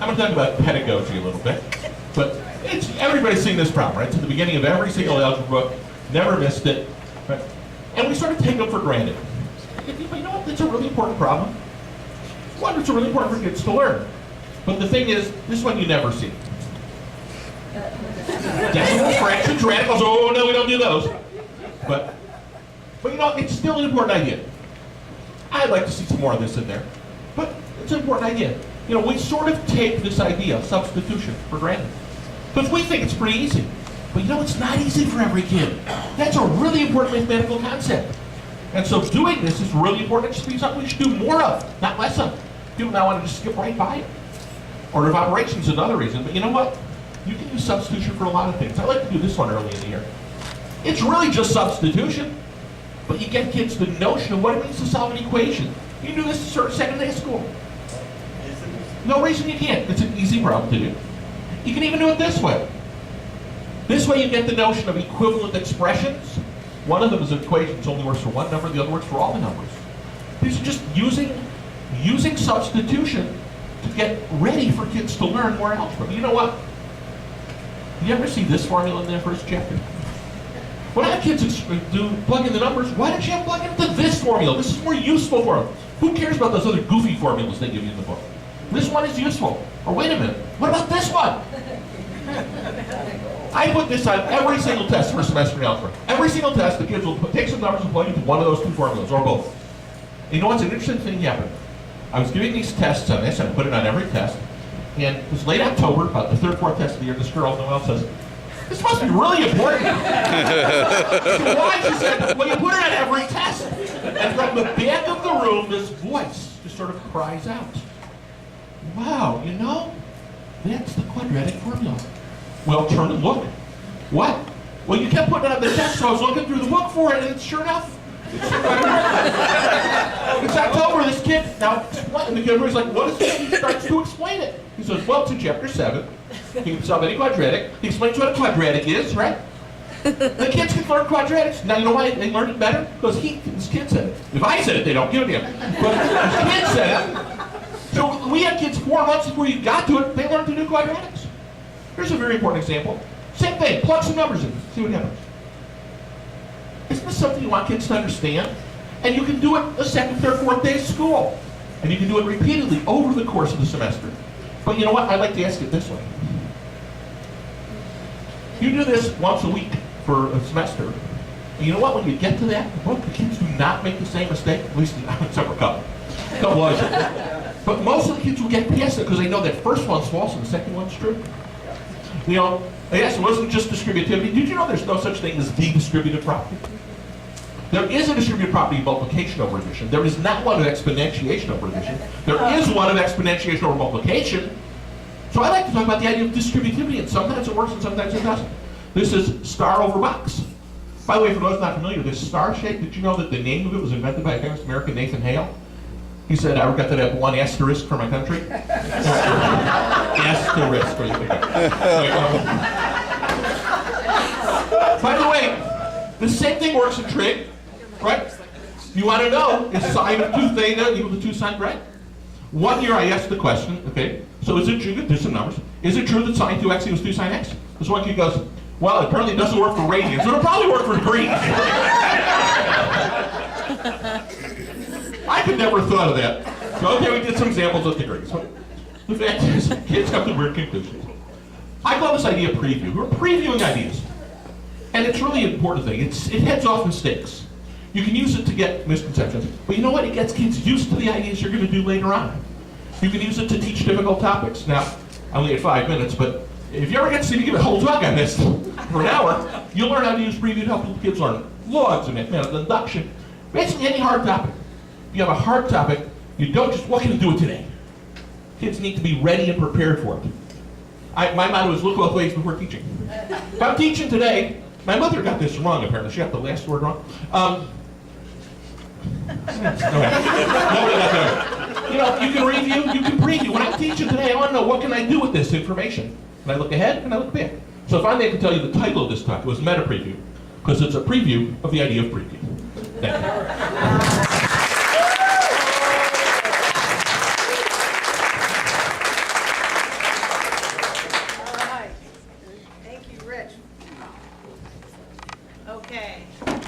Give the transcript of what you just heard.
I'm going to talk about pedagogy a little bit. But everybody's seen this problem, right? It's at the beginning of every single algebra book. Never missed it. Right? And we sort of take them for granted. But you know what? It's a really important problem. One, it's really important for kids to learn. But the thing is, this one you never see. Decimals, fractions, radicals, oh no, we don't do those. But you know, it's still an important idea. I'd like to see some more of this in there. But it's an important idea. You know, we sort of take this idea of substitution for granted. Because we think it's pretty easy. But you know, it's not easy for every kid. That's a really important mathematical concept. And so doing this is really important. It should be something we should do more of, not less of. People now want to just skip right by it. Order of operations is another reason. But you know what? You can use substitution for a lot of things. I like to do this one early in the year. It's really just substitution. But you get kids the notion of what it means to solve an equation. You can do this second day of school. No reason you can't. It's an easy problem to do. You can even do it this way. This way you get the notion of equivalent expressions. One of them is an equation that only works for one number, the other works for all the numbers. These are just using substitution to get ready for kids to learn more algebra. But you know what? You ever see this formula in the first chapter? When I have kids plug in the numbers, why don't you have plug into this formula? This is more useful for them. Who cares about those other goofy formulas they give you in the book? This one is useful. Or wait a minute, what about this one? I put this on every single test for a semester in algebra. Every single test, the kids will take some numbers and plug into one of those two formulas, or both. And you know what's an interesting thing happened? I was giving these tests on this, and I put it on every test. And it was late October, about the third, fourth test of the year. This girl, Noelle, says, "This must be really important." So why? She said, "Well, you put it on every test." And from the back of the room, this voice just sort of cries out, "Wow, you know, that's the quadratic formula." Well, turn and look. What? Well, you kept putting it on the test, so I was looking through the book for it, and it's sure enough. It's October, this kid, now, and the kid was like, what is this? He starts to explain it. He says, well, it's in chapter 7. He can solve any quadratic. He explains what a quadratic is, right? The kids can learn quadratics. Now, you know why they learn it better? Because this kid said it. If I said it, they don't give a damn. But this kid said it. So we had kids 4 months before you got to it, they learned to do quadratics. Here's a very important example. Same thing, plug some numbers in, see what happens. Isn't this something you want kids to understand? And you can do it the second, third, fourth day of school. And you can do it repeatedly over the course of the semester. But you know what? I'd like to ask it this way. You do this once a week for a semester. And you know what? When you get to that, the kids do not make the same mistake, at least except for a couple. But most of the kids will get past it because they know that first one's false and the second one's true. You know, yes, it wasn't just distributivity. Did you know there's no such thing as the distributive property? There is a distributive property of multiplication over addition. There is not one of exponentiation over addition. There is one of exponentiation over multiplication. So I like to talk about the idea of distributivity, and sometimes it works and sometimes it doesn't. This is star over box. By the way, for those not familiar, this star shape, did you know that the name of it was invented by a famous American, Nathan Hale? He said, I regret that I have one asterisk for my country. Asterisk. By the way, the same thing works in trig, right? You want to know, is sine of 2 theta equal to 2 sine, right? One year I asked the question, okay, so is it true that, there's some numbers, is it true that sine 2x equals 2 sine x? This one kid goes, well, apparently it doesn't work for radians, so it'll probably work for degrees. I could never have thought of that. So, okay, we did some examples of degrees. But the fact is, kids come to weird conclusions. I call this idea preview. We're previewing ideas. And it's really an important thing. It heads off mistakes. You can use it to get misconceptions. But you know what? It gets kids used to the ideas you're going to do later on. You can use it to teach difficult topics. Now, I only had 5 minutes, but if you ever get to see me give a whole talk on this for an hour, you'll learn how to use preview to help kids learn logs and mathematical induction. Basically any hard topic. If you have a hard topic, you don't just, what can I do it today? Kids need to be ready and prepared for it. My motto is look both ways before teaching. If I'm teaching today, my mother got this wrong apparently. She got the last word wrong. You know, you can review, you can preview. When I'm teaching today, I want to know what can I do with this information. Can I look ahead? Can I look back? So if I may tell you the title of this talk, it was Meta Preview, because it's a preview of the idea of preview. Thank you. Okay.